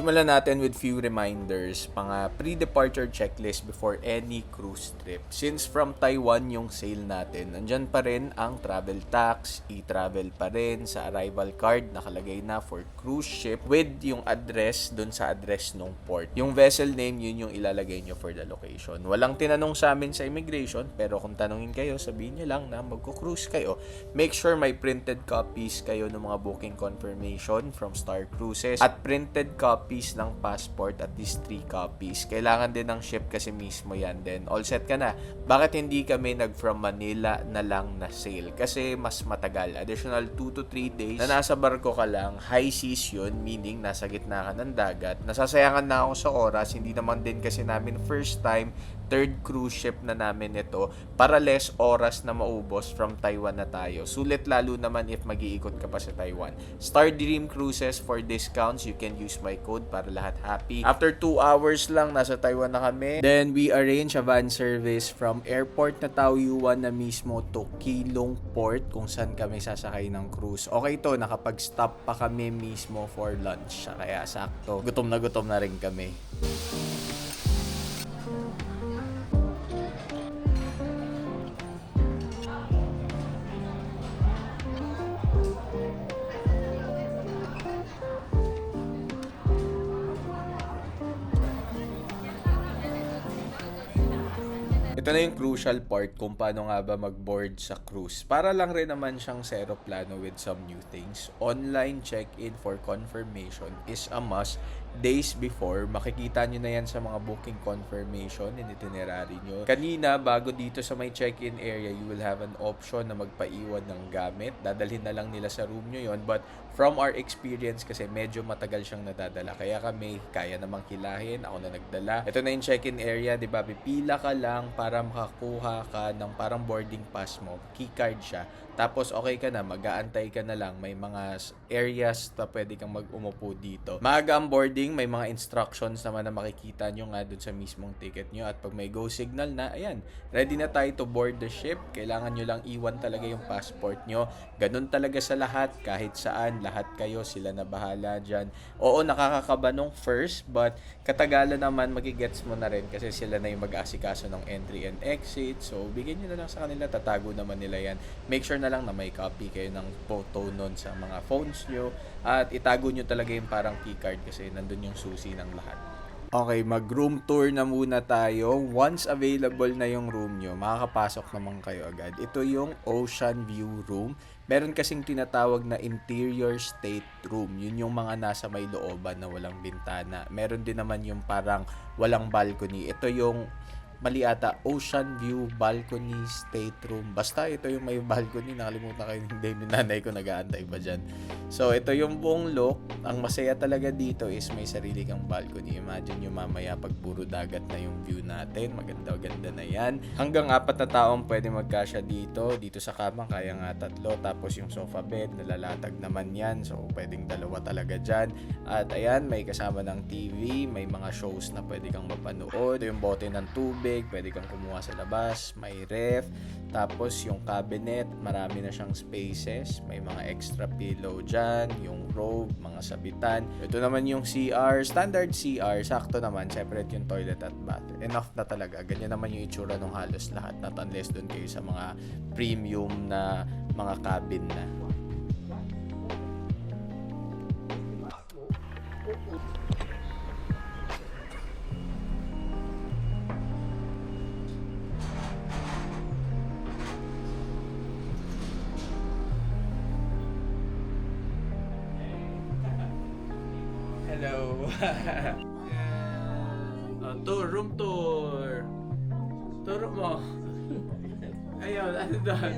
Simulan natin with few reminders, mga pre-departure checklist before any cruise trip. Since from Taiwan yung sale natin, nandyan pa rin ang travel tax, e-travel pa rin sa arrival card, nakalagay na for cruise ship with yung address dun sa address nung port. Yung vessel name, yun yung ilalagay nyo for the location. Walang tinanong sa amin sa immigration, pero kung tanungin kayo, sabihin nyo lang na magko-cruise kayo. Make sure may printed copies kayo ng mga booking confirmation from Star Cruises at printed copies ng passport, at least 3 copies. Kailangan din ng ship kasi mismo yan. Then, all set ka na. Bakit hindi kami nag from Manila na lang na sail? Kasi mas matagal. Additional 2 to 3 days na nasa barko ka lang. High seas yun, meaning nasa gitna ka ng dagat. Nasasayangan na ako sa oras. Hindi naman din kasi namin first time, third cruise ship na namin ito, para less oras na maubos from Taiwan na tayo. Sulit lalo naman if mag-iikot ka pa sa Taiwan. Star Dream Cruises for discounts. You can use my code para lahat happy. After 2 hours lang, nasa Taiwan na kami. Then, we arrange a van service from airport na Taoyuan na mismo to Keelung Port kung saan kami sasakay ng cruise. Okay to, nakapag-stop pa kami mismo for lunch. Kaya sakto, gutom na rin kami. Ito na yung crucial part kung paano nga ba mag-board sa cruise. Para lang rin naman siyang seroplano with some new things. Online check-in for confirmation is a must. Days before, makikita nyo na yan sa mga booking confirmation and itinerary nyo. Kanina, bago dito sa may check-in area, you will have an option na magpaiwan ng gamit. Dadalhin na lang nila sa room nyo yon. But from our experience, kasi medyo matagal siyang nadadala. Kaya kami, kaya namang kilahin. Ako na nagdala. Ito na yung check-in area, di ba? Pipila ka lang para makakuha ka ng parang boarding pass mo. Keycard siya. Tapos okay ka na, mag-aantay ka na lang. May mga areas na pwede kang mag-umupo dito. Maaga ang boarding, may mga instructions naman na makikita nyo nga dun sa mismong ticket nyo. At pag may go signal na, ayan, ready na tayo to board the ship. Kailangan nyo lang iwan talaga yung passport nyo. Ganun talaga sa lahat, kahit saan, lahat kayo, sila na bahala dyan. Oo, nakakakaba nung first, but katagalan naman, magigets mo na rin kasi sila na yung mag-aasikaso ng entry and exit. So, bigyan nyo na lang sa kanila, tatago naman nila yan. Make sure na lang na may copy kayo ng photo nun sa mga phones nyo at itago nyo talaga yung parang keycard kasi nandun yung susi ng lahat. Okay, mag-room tour na muna tayo. Once available na yung room nyo, makakapasok naman kayo agad. Ito yung Ocean View Room. Meron kasing tinatawag na interior state room. Yun yung mga nasa may looban na walang bintana. Meron din naman yung parang walang balcony. Ito yung mali ata, Ocean View Balcony State Room. Basta ito yung may balcony. Nakalimutan kayo ng day, nanay ko nag-aantay pa dyan. So, ito yung buong look. Ang masaya talaga dito is may sarili kang balcony. Imagine nyo mamaya pag puro dagat na yung view natin. Maganda-ganda na yan. Hanggang 4 na taong pwede magkasya dito. Dito sa kama, kaya nga 3. Tapos yung sofa bed, nalalatag naman yan. So, pwedeng 2 talaga dyan. At ayan, may kasama ng TV. May mga shows na pwede kang mapanood. Ito yung bote ng tubig. Pwede kang kumuha sa labas, may ref, tapos yung cabinet, marami na siyang spaces, may mga extra pillow dyan, yung robe, mga sabitan. Ito naman yung CR, standard CR, sakto naman, separate yung toilet at bath. Enough na talaga, ganyan naman yung itsura ng halos lahat, not unless doon kayo sa mga premium na mga cabin na. Hello. Tour, room tour. Turo mo. Ayun, ano doon?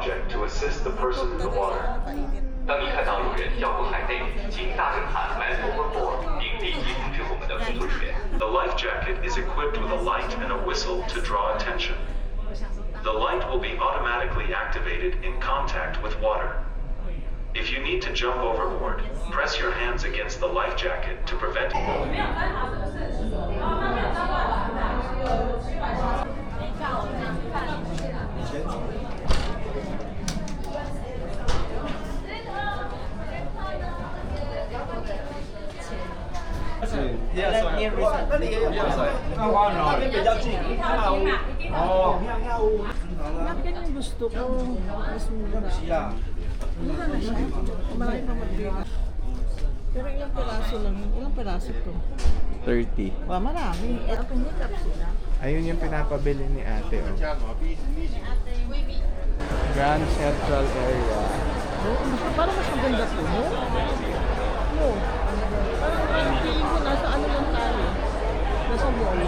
object to assist the person in the water. 当你看到有人掉入海内，请大声喊 "Man overboard"，并立即通知我们的工作人员。The life jacket is equipped with a light and a whistle to draw attention. The light will be automatically activated in contact with water. If you need to jump overboard, press your hands against the life jacket to prevent. Yan yung gusto ko. Mas mura. Mura na siya. Marami pa magbili. Pero ilang peraso lang. Ilang peraso to? 30. Marami. Ako hindi sila. Ayun yung pinapabili ni ate. Oh. Grand Central Area. Parang mas maganda po, no? No. Parang feeling ko nasa ano lang tayo. Nasa mall.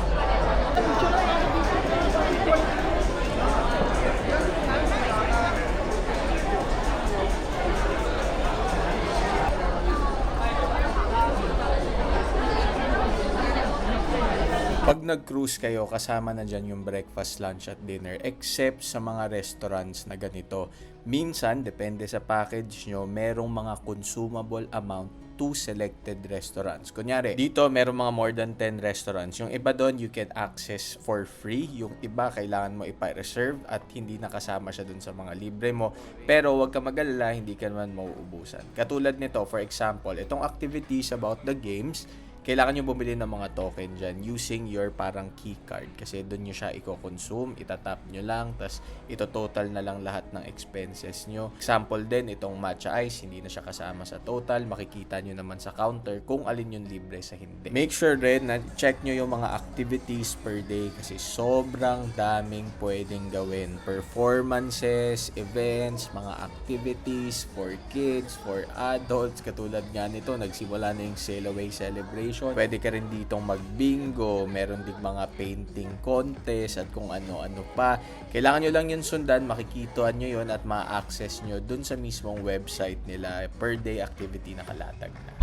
Pag nag-cruise kayo, kasama na dyan yung breakfast, lunch at dinner except sa mga restaurants na ganito. Minsan, depende sa package nyo, merong mga consumable amount to selected restaurants. Kunyari, dito merong mga more than 10 restaurants. Yung iba doon, you can access for free. Yung iba, kailangan mo ipa-reserve at hindi nakasama siya doon sa mga libre mo. Pero huwag ka mag-alala, hindi ka naman mauubusan. Katulad nito, for example, itong activities about the games, kailangan nyo bumili ng mga token dyan using your parang key card kasi doon nyo siya i-consume, itatap nyo lang, tas ito total na lang lahat ng expenses nyo. Example din, itong matcha ice, hindi na siya kasama sa total, makikita nyo naman sa counter kung alin yung libre sa hindi. Make sure rin na check nyo yung mga activities per day kasi sobrang daming pwedeng gawin. Performances, events, mga activities for kids, for adults, katulad nga nito, nagsimula na yung sail away celebration. Pwede ka rin ditong mag-bingo, meron ding mga painting contest at kung ano-ano pa. Kailangan nyo lang yun sundan, makikita nyo yun at ma-access nyo dun sa mismong website nila. Per day activity nakalatag na.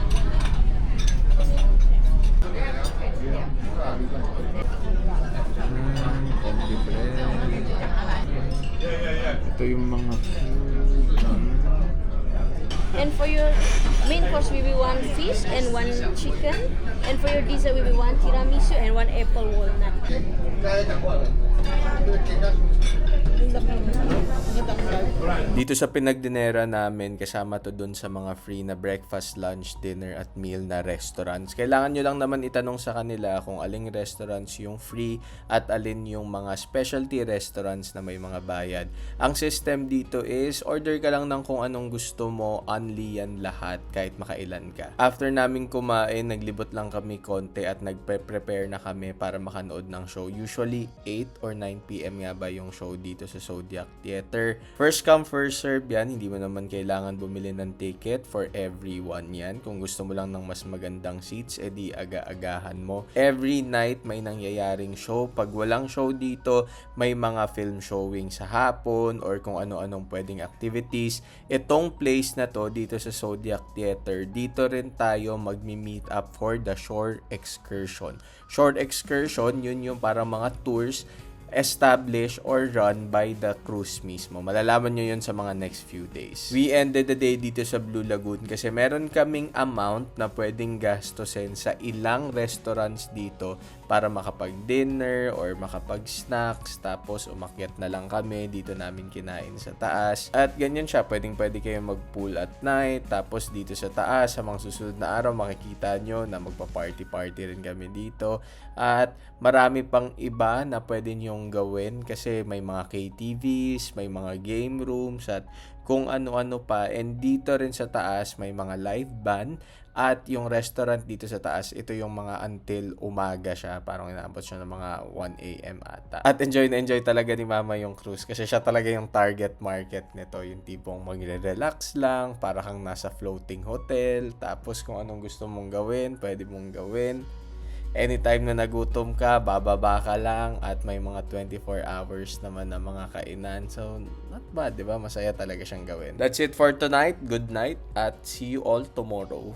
Ito yung mga And for your main course, we will one fish and one chicken. And for your dessert, we will one tiramisu and one apple walnut. Dito sa pinagdinera namin, kasama to dun sa mga free na breakfast, lunch, dinner at meal na restaurants. Kailangan nyo lang naman itanong sa kanila kung aling restaurants yung free at alin yung mga specialty restaurants na may mga bayad. Ang system dito is order ka lang ng kung anong gusto mo, only yan lahat kahit makailan ka. After namin kumain, naglibot lang kami konti at nagpe-prepare na kami para makanood ng show. Usually 8 or 9 PM nga ba yung show dito sa Zodiac Theater. First come, first serve yan. Hindi mo naman kailangan bumili ng ticket for everyone yan. Kung gusto mo lang ng mas magandang seats, edi aga-agahan mo. Every night may nangyayaring show. Pag walang show dito, may mga film showing sa hapon or kung ano-anong pwedeng activities. Itong place na to dito sa Zodiac Theater, dito rin tayo magmi-meet up for the shore excursion. Shore excursion, yun yung para mga tours established or run by the cruise mismo. Malalaman nyo yun sa mga next few days. We ended the day dito sa Blue Lagoon kasi meron kaming amount na pwedeng gastusin sa ilang restaurants dito para makapag-dinner or makapag-snacks. Tapos umakyat na lang kami. Dito namin kinain sa taas. At ganyan siya. Pwedeng-pwede kayo mag-pool at night. Tapos dito sa taas, sa mga susunod na araw, makikita nyo na magpa-party-party rin kami dito. At marami pang iba na pwede nyong gawin kasi may mga KTVs, may mga game rooms at kung ano-ano pa. And dito rin sa taas may mga live band at yung restaurant dito sa taas, ito yung mga until umaga siya. Parang inaabot siya ng mga 1 AM ata. At enjoy na enjoy talaga ni Mama yung cruise kasi siya talaga yung target market nito. Yung tipong magre-relax lang, para kang nasa floating hotel. Tapos kung anong gusto mong gawin, pwede mong gawin. anytime na nagutom ka, bababa ka lang at may mga 24 hours naman na mga kainan. So, not bad, di ba? Masaya talaga siyang gawin. That's it for tonight. Good night at see you all tomorrow.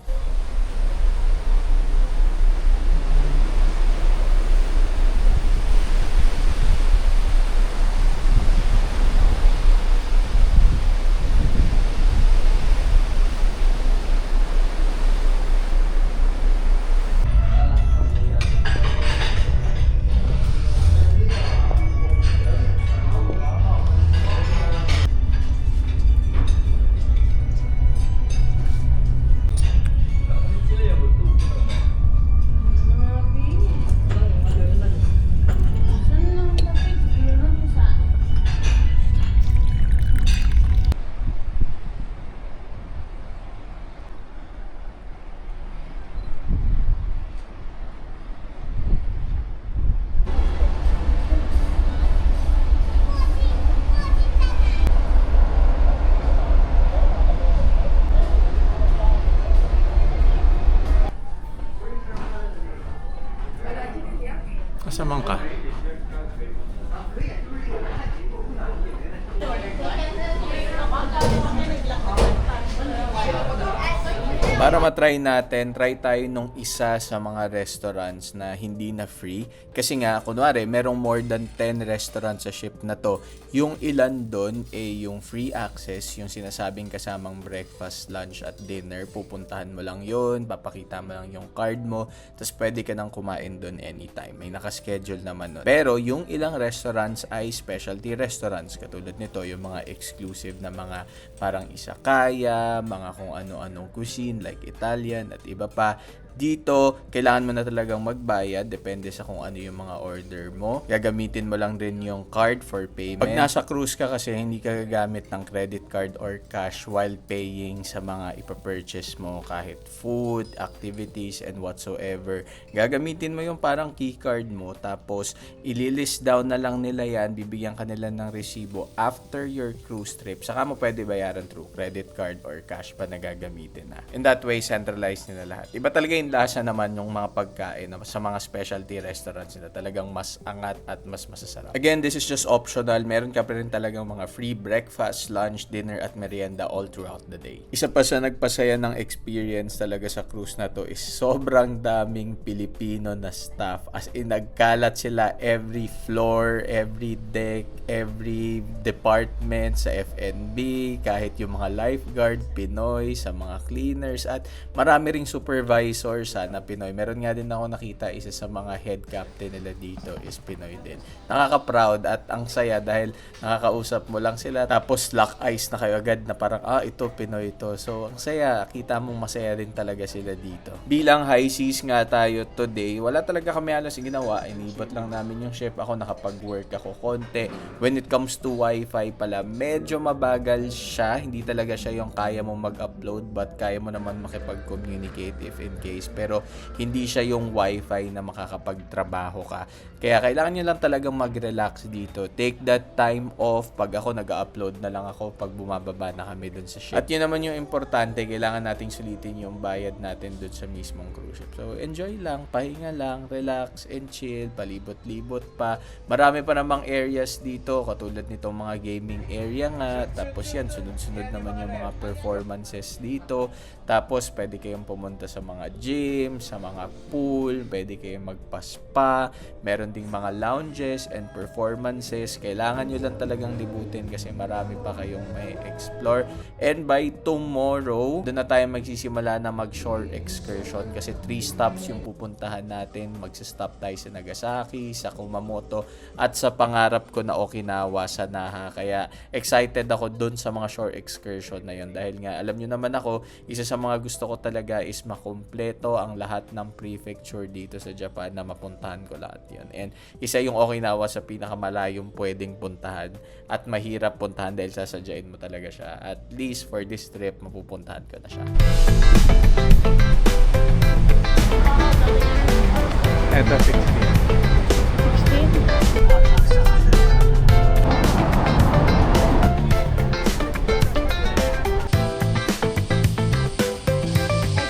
Kasamang ka? Para matry natin, try tayo nung isa sa mga restaurants na hindi na free. Kasi nga, kunwari, merong more than 10 restaurants sa ship na to. Yung ilan doon yung free access, yung sinasabing kasamang breakfast, lunch at dinner. Pupuntahan mo lang yun, papakita mo lang yung card mo, tapos pwede ka nang kumain doon anytime. May nakaschedule naman nun. Pero yung ilang restaurants ay specialty restaurants. Katulad nito, yung mga exclusive na mga parang izakaya, mga kung ano-anong cuisine, like Italian at iba pa. Dito, kailangan mo na talagang magbayad. Depende sa kung ano yung mga order mo. Gagamitin mo lang din yung card for payment. Pag nasa cruise ka kasi, hindi ka gagamit ng credit card or cash while paying sa mga ipapurchase mo. Kahit food, activities, and whatsoever. Gagamitin mo yung parang key card mo. Tapos, ililist down na lang nila yan. Bibigyan ka nila ng resibo after your cruise trip. Saka mo pwede bayaran through credit card or cash pa na gagamitin na. In that way, centralized nila lahat. Iba talaga yung lasa naman yung mga pagkain sa mga specialty restaurants nila. Talagang mas angat at mas masasarap. Again, this is just optional. Meron ka pa rin talagang mga free breakfast, lunch, dinner at merienda all throughout the day. Isa pa sa nagpasaya ng experience talaga sa cruise na to is sobrang daming Pilipino na staff. As in, nagkalat sila every floor, every deck, every department sa F&B, kahit yung mga lifeguard, Pinoy, sa mga cleaners, at marami ring supervisor sana Pinoy. Meron nga din ako nakita, isa sa mga head captain nila dito is Pinoy din. Nakaka-proud at ang saya dahil nakakausap mo lang sila tapos lock eyes na kayo agad na parang ito Pinoy to. So ang saya, kita mong masaya din talaga sila dito. Bilang high seas nga tayo today, wala talaga kami halos ginawa. Inibot lang namin yung ship. Ako nakapag-work ako konti. When it comes to wifi pala, medyo mabagal siya. Hindi talaga siya yung kaya mo mag-upload but kaya mo naman makipag-communicate if in case. Pero hindi siya yung wifi na makakapagtrabaho ka. Kaya kailangan nyo lang talagang mag-relax dito. Take that time off. Pag ako nag-upload na lang ako pag bumababa na kami dun sa ship. At yun naman yung importante, kailangan nating sulitin yung bayad natin dun sa mismong cruise ship. So enjoy lang, pahinga lang, relax and chill, palibot-libot pa. Marami pa namang areas dito, katulad nitong mga gaming area nga. Tapos yan, sunod-sunod naman yung mga performances dito. Tapos pwede kayong pumunta sa mga gym, sa mga pool, pwede kayong magpa-spa, meron ding mga lounges and performances. Kailangan nyo lang talagang libutin kasi marami pa kayong may explore. And by tomorrow, doon na tayo magsisimula na mag-shore excursion kasi 3 stops yung pupuntahan natin. Magsa-stop tayo sa Nagasaki, sa Kumamoto, at sa pangarap ko na Okinawa, sa Naha. Kaya excited ako doon sa mga shore excursion na yun dahil nga alam nyo naman ako, isa sa mga gusto ko talaga is makumpleto ang lahat ng prefecture dito sa Japan na mapuntahan ko lahat yun. And isa yung Okinawa sa pinakamalayong pwedeng puntahan at mahirap puntahan dahil sasadyain mo talaga siya. At least for this trip, mapupuntahan ko na siya. Eto,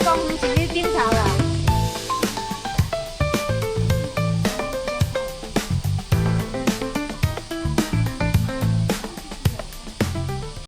公司经常